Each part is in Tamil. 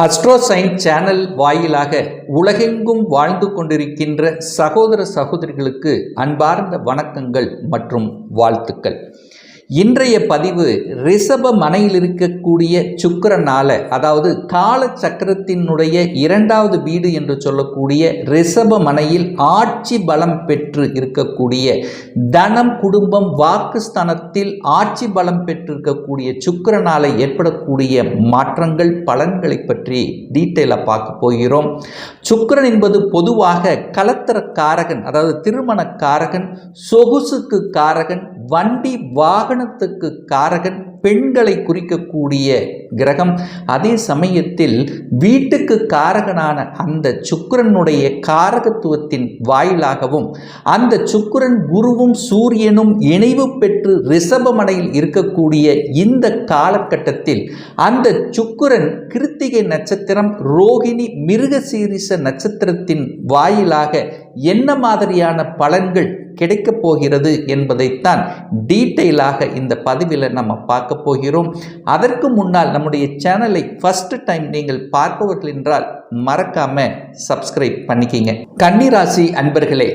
அஸ்ட்ரோசைன் சேனல் வாயிலாக உலகெங்கும் வாழ்ந்து கொண்டிருக்கின்ற சகோதர சகோதரிகளுக்கு அன்பார்ந்த வணக்கங்கள் மற்றும் வாழ்த்துக்கள். இன்றைய பதிவு ரிஷப மனையில் இருக்கக்கூடிய சுக்கிரனால, அதாவது கால சக்கரத்தினுடைய இரண்டாவது வீடு என்று சொல்லக்கூடிய ரிஷப மனையில் ஆட்சி பலம் பெற்று இருக்கக்கூடிய தனம் குடும்பம் வாக்குஸ்தானத்தில் ஆட்சி பலம் பெற்றிருக்கக்கூடிய சுக்கிரனால ஏற்படக்கூடிய மாற்றங்கள் பலன்களை பற்றி டீட்டெயிலாக பார்க்க போகிறோம். சுக்கிரன் என்பது பொதுவாக கலத்திர காரகன், அதாவது திருமண காரகன், சொகுசுக்கு காரகன், வண்டி வாகனத்துக்கு காரகன், பெண்களை குறிக்கக்கூடிய கிரகம். அதே சமயத்தில் வீட்டுக்கு காரகனான அந்த சுக்கிரனுடைய காரகத்துவத்தின் வாயிலாகவும் அந்த சுக்கிரன் குருவும் சூரியனும் இணைவு பெற்று ரிஷபமனையில் இருக்கக்கூடிய இந்த காலகட்டத்தில் அந்த சுக்கிரன் கிருத்திகை நட்சத்திரம், ரோகிணி, மிருகசீரிஷ நட்சத்திரத்தின் வாயிலாக என்ன மாதிரியான பலன்கள் கிடைக்கப் போகிறது என்பதைத்தான் டீட்டெயிலாக இந்த பதிவில் நம்ம பார்க்க போகிறோம். அதற்கு முன்னால் நம்முடைய சேனலை ஃபர்ஸ்ட் டைம் நீங்கள் பார்ப்பவர்கள் என்றால் மறக்காம சப்ஸ்கிரைப் பண்ணிக்கிங்க. கன்னிராசி அன்பர்களே,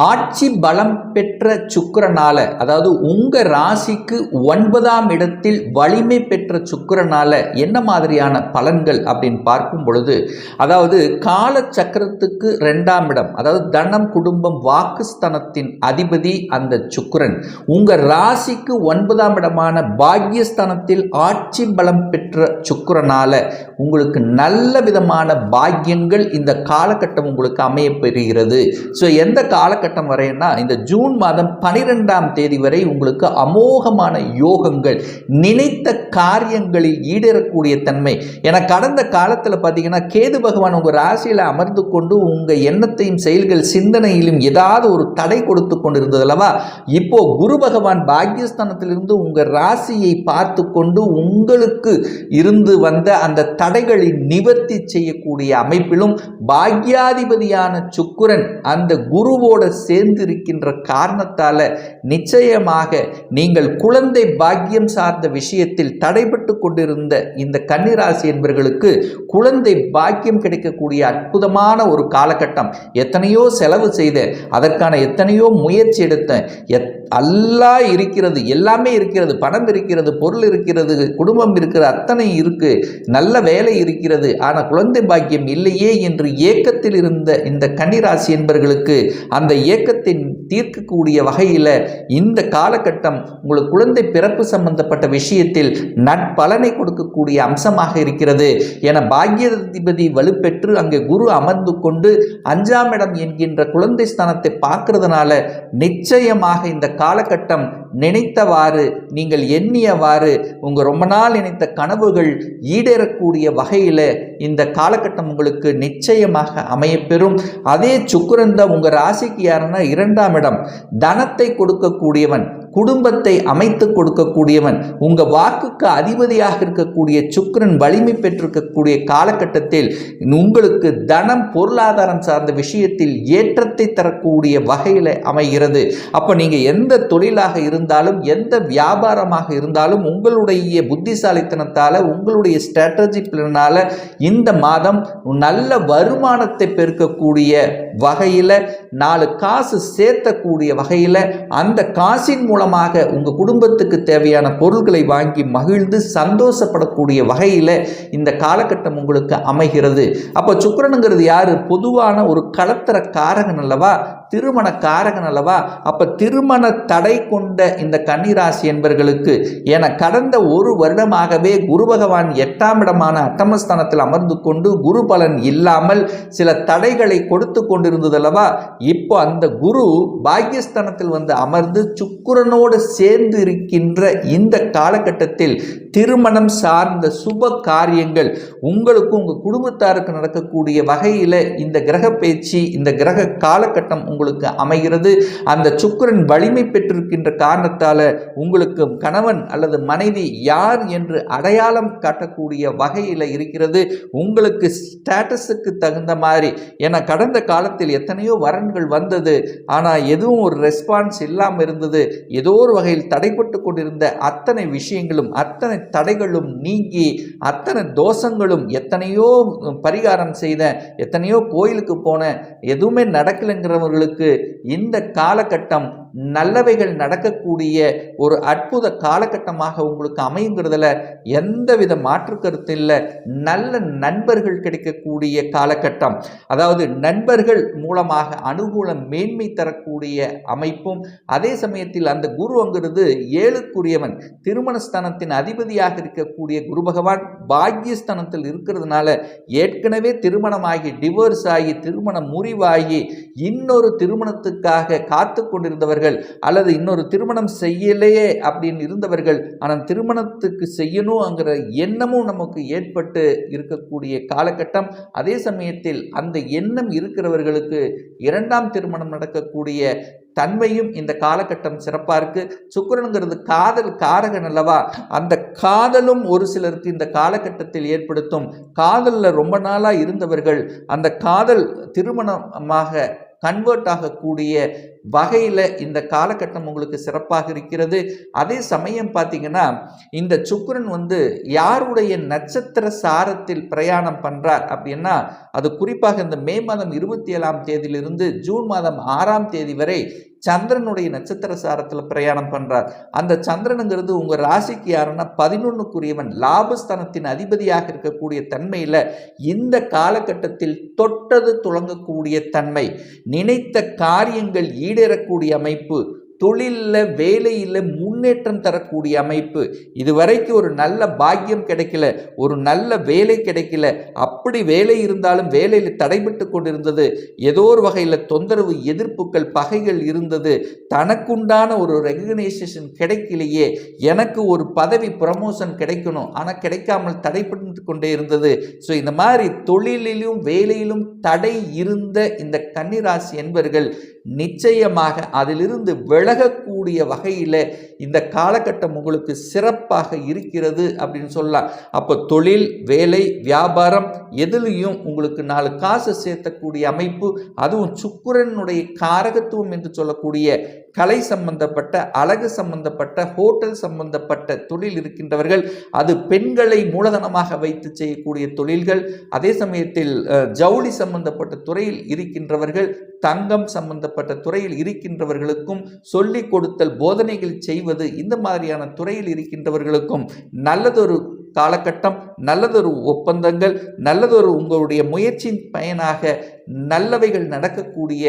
ஆட்சி பலம் பெற்ற சுக்கிரனால, அதாவது உங்க ராசிக்கு 9ஆம் இடத்தில் வலிமை பெற்ற சுக்கிரனால என்ன மாதிரியான பலன்கள் அப்படின்னு பார்க்கும் பொழுது, அதாவது கால சக்கரத்துக்கு 2ஆம் இடம், அதாவது தனம் குடும்பம் வாக்குஸ்தானத்தின் அதிபதி அந்த சுக்கிரன் உங்க ராசிக்கு 9ஆம் இடமான பாக்யஸ்தானத்தில் ஆட்சி பலம் பெற்ற சுக்கிரனால உங்களுக்கு நல்ல விதமான பாக்கியங்கள் இந்த காலகட்டம் உங்களுக்கு அமைய பெறுகிறது. ஸோ எந்த காலகட்டம் வரைன்னா இந்த ஜூன் மாதம் 12ஆம் தேதி வரை உங்களுக்கு அமோகமான யோகங்கள், நினைத்த காரியங்களில் ஈடேறக்கூடிய தன்மை. என கடந்த காலத்தில் பார்த்தீங்கன்னா கேது பகவான் உங்கள் ராசியில் அமர்ந்து கொண்டு உங்கள் எண்ணத்தையும் செயல்கள் சிந்தனையிலும் ஏதாவது ஒரு தடை கொடுத்து கொண்டிருந்தது அல்லவா. இப்போ குரு பகவான் பாக்யஸ்தானத்திலிருந்து உங்கள் ராசியை பார்த்து கொண்டு உங்களுக்கு இருந்து வந்த அந்த தடைகளை நிவர்த்தி செய்யக்கூடிய அமைப்பிலும் பாக்யாதிபதியான சுக்கிரன் அந்த குருவோட சேர்ந்து இருக்கின்ற காரணத்தால நிச்சயமாக நீங்கள் குழந்தை பாக்கியம் சார்ந்த விஷயத்தில் தடைபட்டு கொண்டிருந்த இந்த கன்னிராசி என்பவர்களுக்கு குழந்தை பாக்கியம் கிடைக்கக்கூடிய அற்புதமான ஒரு காலகட்டம். எத்தனையோ செலவு செய்த, அதற்கான எத்தனையோ முயற்சி எடுத்தேன், எல்லாம் இருக்கிறது, எல்லாமே இருக்கிறது, பணம் இருக்கிறது, பொருள் இருக்கிறது, குடும்பம் இருக்கிறது, அத்தனை இருக்கு, நல்ல வேலை இருக்கிறது, ஆனால் குழந்தை பாக்கியம் இல்லையே என்று ஏக்கத்தில் இருந்த இந்த கன்னிராசி என்பவர்களுக்கு அந்த ஏக்கத்தின் தீர்க்கக்கூடிய வகையில் இந்த காலகட்டம் உங்களுக்கு குழந்தை பிறப்பு சம்பந்தப்பட்ட விஷயத்தில் நற்பலனை கொடுக்கக்கூடிய அம்சமாக இருக்கிறது. என பாக்யாதிபதி வலுப்பெற்று அங்கே குரு அமர்ந்து கொண்டு 5ஆம் இடம் என்கின்ற குழந்தை ஸ்தானத்தை பார்க்கறதுனால நிச்சயமாக இந்த காலகட்டம் நினைத்தவாறு, நீங்கள் எண்ணியவாறு, உங்கள் ரொம்ப நாள் நினைத்த கனவுகள் ஈடேறக்கூடிய வகையில் இந்த காலகட்டம் உங்களுக்கு நிச்சயமாக அமையப்பெறும். அதே சுக்கிரன் தான் உங்கள் ராசிக்கு யாருன்னா 2ஆம் இடம், தனத்தை கொடுக்கக்கூடியவன், குடும்பத்தை அமைத்து கொடுக்கக்கூடியவன், உங்கள் வாக்குக்கு அதிபதியாக இருக்கக்கூடிய சுக்கிரன் வலிமை பெற்றிருக்கக்கூடிய காலகட்டத்தில் உங்களுக்கு தனம் பொருளாதாரம் சார்ந்த விஷயத்தில் ஏற்றத்தை தரக்கூடிய வகையில் அமைகிறது. அப்போ நீங்கள் எந்த தொழிலாக இருந்தாலும், எந்த வியாபாரமாக இருந்தாலும் உங்களுடைய புத்திசாலித்தனத்தால், உங்களுடைய ஸ்ட்ராட்டஜி பிளானால இந்த மாதம் நல்ல வருமானத்தை பெருக்கக்கூடிய வகையில், 4 காசு சேர்த்தக்கூடிய வகையில், அந்த காசின் மூலமாக உங்கள் குடும்பத்துக்கு தேவையான பொருட்களை வாங்கி மகிழ்ந்து சந்தோஷப்படக்கூடிய வகையில் இந்த காலகட்டம் உங்களுக்கு அமைகிறது. அப்போ சுக்கிரனுங்கிறது யாரு? பொதுவான ஒரு கலத்திர காரகன் அல்லவா, திருமண காரகன் அல்லவா. அப்ப திருமண தடை கொண்ட இந்த கன்னிராசி என்பவர்களுக்கு என கடந்த ஒரு வருடமாகவே குரு பகவான் 8ஆம் இடமான அட்டமஸ்தானத்தில் அமர்ந்து கொண்டு குரு பலன் இல்லாமல் சில தடைகளை கொடுத்து கொண்டிருந்தது அல்லவா. இப்போ அந்த குரு பாக்யஸ்தானத்தில் வந்து அமர்ந்து சுக்கிரனோடு சேர்ந்து இருக்கின்ற இந்த காலகட்டத்தில் திருமணம் சார்ந்த சுப காரியங்கள் உங்களுக்கும் உங்கள் குடும்பத்தாருக்கு நடக்கக்கூடிய வகையில் இந்த கிரக பேச்சு, இந்த கிரக காலகட்டம் உங்களுக்கு அமைகிறது. அந்த சுக்கிரன் வலிமை பெற்றிருக்கின்ற காரணத்தால் உங்களுக்கு கணவன் அல்லது மனைவி யார் என்று அடையாளம் காட்டக்கூடிய வகையில் இருக்கிறது. உங்களுக்கு ஸ்டேட்டஸுக்கு தகுந்த மாதிரி, ஏன்னா கடந்த காலத்தில் எத்தனையோ வரன்கள் வந்தது, ஆனால் எதுவும் ஒரு ரெஸ்பான்ஸ் இல்லாமல் இருந்தது. ஏதோ ஒரு வகையில் தடைப்பட்டு கொண்டிருந்த அத்தனை விஷயங்களும், அத்தனை தடைகளும் நீங்கி அத்தனை தோஷங்களும் எத்தனையோ பரிகாரம் செய்த எத்தனையோ கோயிலுக்கு போன எதுவுமே நடக்கலைங்கிறவர்களுக்கு இந்த காலகட்டம் நல்லவைகள் நடக்கக்கூடிய ஒரு அற்புத காலகட்டமாக உங்களுக்கு அமையுங்கிறதுல எந்தவித மாற்று கருத்து இல்லை. நல்ல நண்பர்கள் கிடைக்கக்கூடிய காலகட்டம், அதாவது நண்பர்கள் மூலமாக அனுகூல மேன்மை தரக்கூடிய அமைப்பும், அதே சமயத்தில் அந்த குருங்கிறது 7க்குரியவன், திருமணஸ்தானத்தின் அதிபதியாக இருக்கக்கூடிய குரு பகவான் பாக்யஸ்தானத்தில் இருக்கிறதுனால ஏற்கனவே திருமணமாகி டிவோர்ஸ் ஆகி திருமண முறிவாகி இன்னொரு திருமணத்துக்காக காத்து கொண்டிருந்தவர்கள் அல்லது இன்னொரு திருமணம் செய்யலையே அப்படின்னு இருந்தவர்கள், ஆனால் திருமணத்துக்கு செய்யணுங்கிற எண்ணமும் நமக்கு ஏற்பட்டு இருக்கக்கூடிய காலகட்டம். அதே சமயத்தில் அந்த எண்ணம் இருக்கிறவர்களுக்கு 2ஆம் திருமணம் நடக்கக்கூடிய தன்மையும் இந்த காலகட்டம் சிறப்பாக இருக்கு. சுக்கிரனுங்கிறது காதல் காரகன் அல்லவா, அந்த காதலும் ஒரு சிலருக்கு இந்த காலகட்டத்தில் ஏற்படுத்தும். காதலில் ரொம்ப நாளாக இருந்தவர்கள் அந்த காதல் திருமணமாக கன்வெர்ட் ஆகக்கூடிய வகையில் இந்த காலகட்டம் உங்களுக்கு சிறப்பாக இருக்கிறது. அதே சமயம் பார்த்தீங்கன்னா இந்த சுக்கிரன் யாருடைய நட்சத்திர சாரத்தில் பிரயாணம் பண்ணுறார் அப்படின்னா, அது குறிப்பாக இந்த மே மாதம் 27ஆம் தேதியிலிருந்து ஜூன் மாதம் 6ஆம் தேதி வரை சந்திரனுடைய நட்சத்திர சாரத்தில் பிரயாணம் பண்ணுறார். அந்த சந்திரனுங்கிறது உங்கள் ராசிக்கு யாருன்னா 11க்குரியவன், லாபஸ்தானத்தின் அதிபதியாக இருக்கக்கூடிய தன்மையில் இந்த காலகட்டத்தில் தொட்டது துளங்கக்கூடிய தன்மை, நினைத்த காரியங்கள் ஈடேறக்கூடிய அமைப்பு, தொழிலில் வேலையில் முன்னேற்றம் தரக்கூடிய அமைப்பு. இதுவரைக்கும் ஒரு நல்ல பாக்கியம் கிடைக்கல, ஒரு நல்ல வேலை கிடைக்கல, அப்படி வேலை இருந்தாலும் வேலையில் தடைபட்டு கொண்டிருந்தது, ஏதோ ஒரு வகையில் தொந்தரவு எதிர்ப்புகள் பகைகள் இருந்தது, தனக்குண்டான ஒரு ரெகக்னைசேஷன் கிடைக்கலையே, எனக்கு ஒரு பதவி ப்ரமோஷன் கிடைக்கணும் ஆனால் கிடைக்காமல் தடைப்பட்டு கொண்டே இருந்தது. ஸோ இந்த மாதிரி தொழிலிலும் வேலையிலும் தடை இருந்த இந்த கன்னிராசி என்பவர்கள் நிச்சயமாக அதிலிருந்து விலகக்கூடிய வகையில் இந்த காலகட்டம் உங்களுக்கு சிறப்பாக இருக்கிறது அப்படின்னு சொல்லலாம். அப்போ தொழில் வேலை வியாபாரம் எதுலையும் உங்களுக்கு 4 காசு சேர்த்தக்கூடிய அமைப்பு, அதுவும் சுக்கிரனுடைய காரகத்துவம் என்று சொல்லக்கூடிய கலை சம்பந்தப்பட்ட அழகு சம்பந்தப்பட்ட ஹோட்டல் சம்பந்தப்பட்ட தொழில் இருக்கின்றவர்கள், அது பெண்களை மூலதனமாக வைத்து செய்யக்கூடிய தொழில்கள், அதே சமயத்தில் ஜவுளி சம்பந்தப்பட்ட துறையில் இருக்கின்றவர்கள், தங்கம் சம்பந்தப்பட்ட துறையில் இருக்கின்றவர்களுக்கும் சொல்லிக் கொடுத்தல் போதனைகள் செய்வது, இந்த மாதிரியான துறையில் இருக்கின்றவர்களுக்கும் நல்லதொரு காலகட்டம், நல்லதொரு ஒப்பந்தங்கள், நல்லதொரு உங்களுடைய முயற்சியின் பயனாக நல்லவைகள் நடக்கக்கூடிய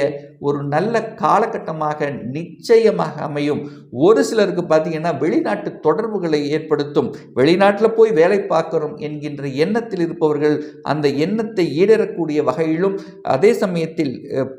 ஒரு நல்ல காலகட்டமாக நிச்சயமாக அமையும். ஒரு சிலருக்கு பார்த்தீங்கன்னா வெளிநாட்டு தொடர்புகளை ஏற்படுத்தும், வெளிநாட்டில் போய் வேலை பார்க்கிறோம் என்கின்ற எண்ணத்தில் இருப்பவர்கள் அந்த எண்ணத்தை ஈடேறக்கூடிய வகையிலும், அதே சமயத்தில்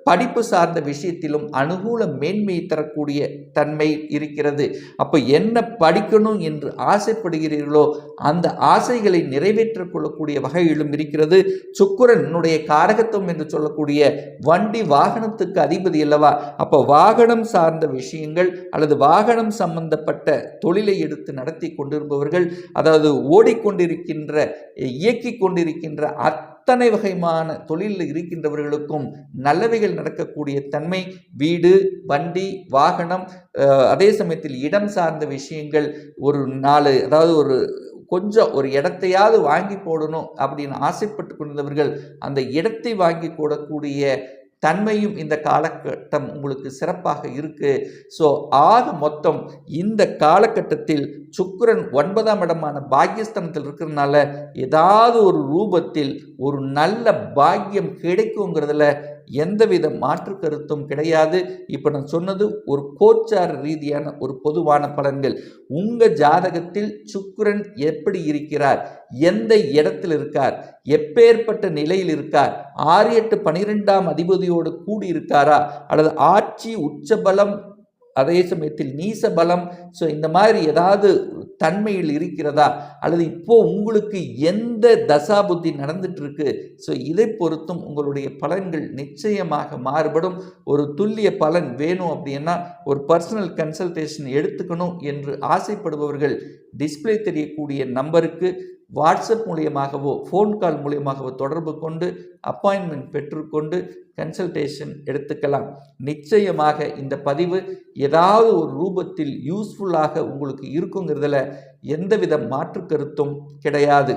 படிப்பு சார்ந்த விஷயத்திலும் அனுகூல மேன்மையை தரக்கூடிய தன்மை இருக்கிறது. அப்போ என்ன படிக்கணும் என்று ஆசைப்படுகிறீர்களோ அந்த ஆசைகளை நிறைவேற்றிக் கொள்ளக்கூடிய வகையிலும் இருக்கிறது. சுக்கிரனுடைய காரகத்துவம் என்று சொல்லக்கூடிய வண்டி வாகனத்துக்கு அதிபதி அல்லவா, அப்போ வாகனம் சார்ந்த விஷயங்கள் அல்லது வாகனம் சம்பந்தப்பட்ட தொழிலை எடுத்து நடத்தி கொண்டிருப்பவர்கள், அதாவது ஓடிக்கொண்டிருக்கின்ற இயக்கிக் கொண்டிருக்கின்ற அத்தனை வகையான தொழிலில் இருக்கின்றவர்களுக்கும் நல்லவைகள் நடக்கக்கூடிய தன்மை. வீடு வண்டி வாகனம், அதே சமயத்தில் இடம் சார்ந்த விஷயங்கள், ஒரு 4 அதாவது ஒரு இடத்தையாவது வாங்கி போடணும் அப்படின்னு ஆசைப்பட்டு கொண்டவர்கள் அந்த இடத்தை வாங்கி போடக்கூடிய தன்மையும் இந்த காலகட்டம் உங்களுக்கு சிறப்பாக இருக்கு. ஸோ ஆக மொத்தம் இந்த காலகட்டத்தில் சுக்கிரன் 9ஆம் இடமான பாக்யஸ்தானத்தில் இருக்கிறதுனால ஏதாவது ஒரு ரூபத்தில் ஒரு நல்ல பாக்கியம் கிடைக்குங்கிறதுல எந்தவித மாற்று கருத்தும் கிடையாது. இப்போ நான் சொன்னது ஒரு கோச்சார ரீதியான ஒரு பொதுவான பலன்கள். உங்கள் ஜாதகத்தில் சுக்கிரன் எப்படி இருக்கிறார், எந்த இடத்தில் இருக்கார், எப்பேற்பட்ட நிலையில் இருக்கார், 6 8 12ஆம் அதிபதியோடு கூடி இருக்காரா, அல்லது ஆட்சி உச்சபலம் அதே சமயத்தில் நீச பலம், ஸோ இந்த மாதிரி ஏதாவது தன்மையில் இருக்கிறதா, அல்லது இப்போ உங்களுக்கு எந்த தசாபுத்தி நடந்துட்டு இருக்கு, ஸோ இதை பொறுத்தும் உங்களுடைய பலன்கள் நிச்சயமாக மாறுபடும். ஒரு துல்லிய பலன் வேணும் அப்படின்னா ஒரு பர்சனல் கன்சல்டேஷன் எடுத்துக்கணும் என்று ஆசைப்படுபவர்கள் டிஸ்பிளே தெரியக்கூடிய நம்பருக்கு வாட்ஸ்அப் மூலியமாகவோ ஃபோன் கால் மூலியமாகவோ தொடர்பு கொண்டு அப்பாயின்மெண்ட் பெற்றுக்கொண்டு கன்சல்டேஷன் எடுத்துக்கலாம். நிச்சயமாக இந்த பதிவு ஏதாவது ஒரு ரூபத்தில் யூஸ்ஃபுல்லாக உங்களுக்கு இருக்குங்கிறதுல எந்தவித மாற்று கருத்தும் கிடையாது.